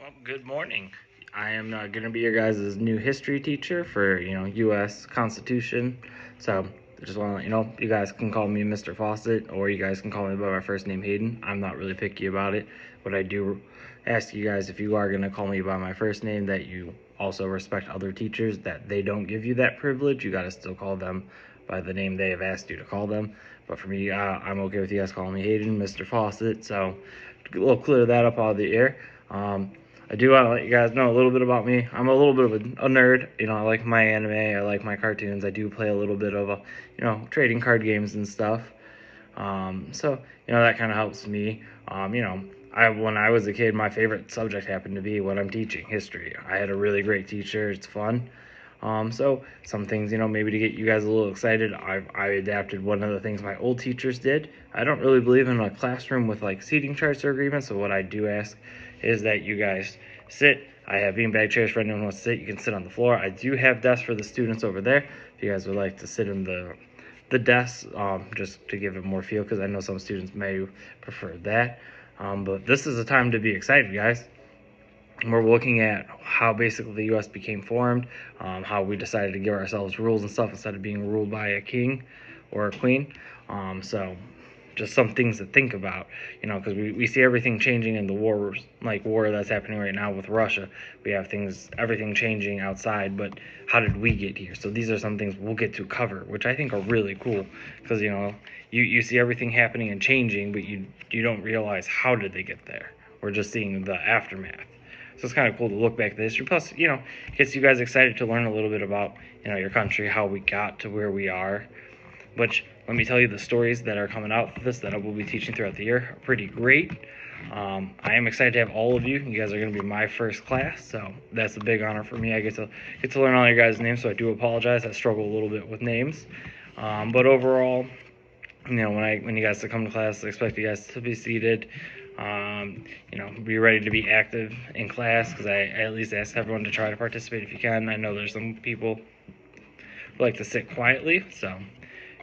Well, good morning. I am going to be your guys' new history teacher for, U.S. Constitution. So I just want to let you know, you guys can call me Mr. Fawcett, or you guys can call me by my first name, Hayden. I'm not really picky about it, but I do ask you guys, if you are going to call me by my first name, that you also respect other teachers, that they don't give you that privilege. You got to still call them by the name they have asked you to call them. But for me, I'm okay with you guys calling me Hayden, Mr. Fawcett. So we'll clear that up out of the air. I do want to let you guys know a little bit about me. I'm a little bit of a nerd. I like my anime. I like my cartoons. I do play a little bit of trading card games and stuff. So that kind of helps me. When I was a kid, my favorite subject happened to be what I'm teaching, history. I had a really great teacher. It's fun. So some things, maybe to get you guys a little excited, I adapted one of the things my old teachers did. I don't really believe in a classroom with like seating charts or agreements, so what I do ask is that you guys sit. I have beanbag chairs for anyone who wants to sit. You can sit on the floor. I do have desks for the students over there. If you guys would like to sit in the desks, just to give it more feel, because I know some students may prefer that. But this is a time to be excited, guys. We're looking at how basically the U.S. became formed, how we decided to give ourselves rules and stuff instead of being ruled by a king or a queen. So just some things to think about, because we see everything changing in the war that's happening right now with Russia. We have everything changing outside, but how did we get here? So these are some things we'll get to cover, which I think are really cool, because you see everything happening and changing, but you don't realize how did they get there. We're just seeing the aftermath. So it's kind of cool to look back at the history. Plus, gets you guys excited to learn a little bit about, your country, how we got to where we are. Which, let me tell you, the stories that are coming out of this that I will be teaching throughout the year are pretty great. I am excited to have all of you. You guys are going to be my first class, so that's a big honor for me. I get to learn all your guys' names, so I do apologize. I struggle a little bit with names. But overall, when you guys come to class, I expect you guys to be seated. Be ready to be active in class, because I at least ask everyone to try to participate if you can. I know there's some people who like to sit quietly, so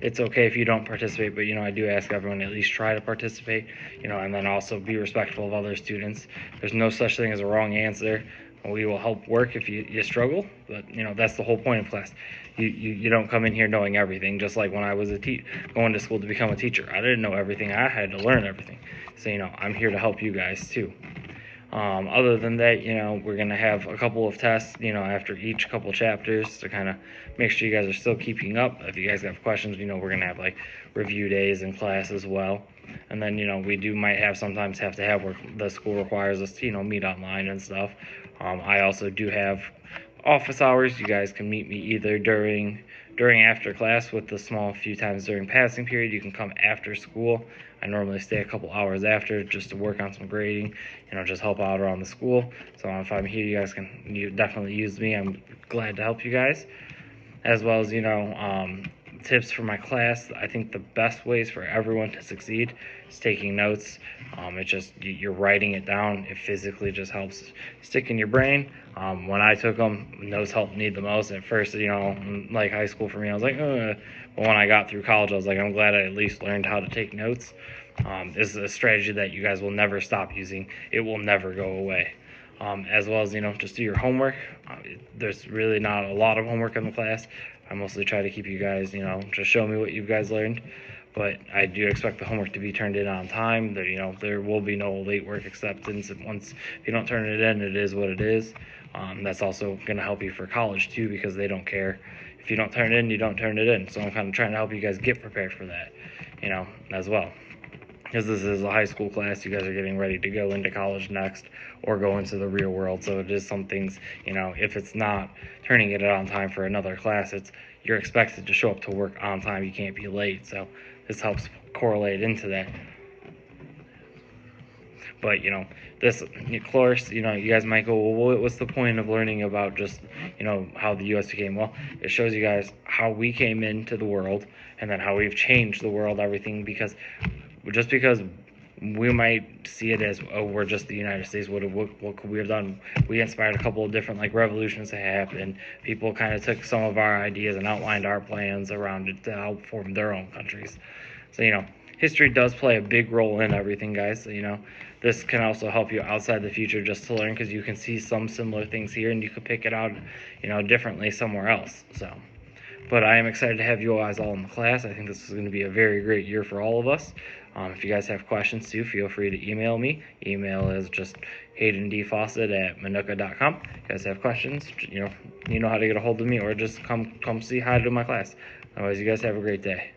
it's okay if you don't participate, but I do ask everyone to at least try to participate, and then also be respectful of other students. There's no such thing as a wrong answer. We will help work if you struggle, but that's the whole point of class. You don't come in here knowing everything. Just like when I was going to school to become a teacher, I didn't know everything. I had to learn everything. So I'm here to help you guys too. Other than that, we're going to have a couple of tests, after each couple chapters, to kind of make sure you guys are still keeping up. If you guys have questions, we're going to have like review days in class as well. And then, we might sometimes have to have where the school requires us to, meet online and stuff. I also do have office hours. You guys can meet me either during after class, with the small few times during passing period. You can come after school. I normally stay a couple hours after just to work on some grading, just help out around the school. So if I'm here, you guys can definitely use me. I'm glad to help you guys, as well as tips for my class. I think the best ways for everyone to succeed is taking notes. It's just you're writing it down. It physically just helps stick in your brain. When I took them, notes helped me the most. At first, like high school for me, I was like, ugh. But when I got through college, I was like, I'm glad I at least learned how to take notes. This is a strategy that you guys will never stop using. It will never go away. As well as, just do your homework. There's really not a lot of homework in the class. I mostly try to keep you guys, just show me what you guys learned. But I do expect the homework to be turned in on time. There will be no late work acceptance. If you don't turn it in, it is what it is. That's also going to help you for college too, because they don't care. If you don't turn it in, you don't turn it in. So I'm kind of trying to help you guys get prepared for that, as well. Because this is a high school class, you guys are getting ready to go into college next, or go into the real world. So it is some things, if it's not turning it on time for another class, you're expected to show up to work on time. You can't be late. So this helps correlate into that. But this course, you guys might go, well, what's the point of learning about just how the U.S. became? Well, it shows you guys how we came into the world, and then how we've changed the world, everything. Because just because we might see it as, oh, we're just the United States, what could we have done? We inspired a couple of different revolutions to happen. People kind of took some of our ideas and outlined our plans around it to help form their own countries. So history does play a big role in everything, guys. So, this can also help you outside the future just to learn, because you can see some similar things here and you could pick it out, differently somewhere else. So, but I am excited to have you guys all in the class. I think this is going to be a very great year for all of us. If you guys have questions too, feel free to email me. Email is just haydendfawcett@manuka.com. If you guys have questions, you know how to get a hold of me, or just come see hi to my class. Otherwise, you guys have a great day.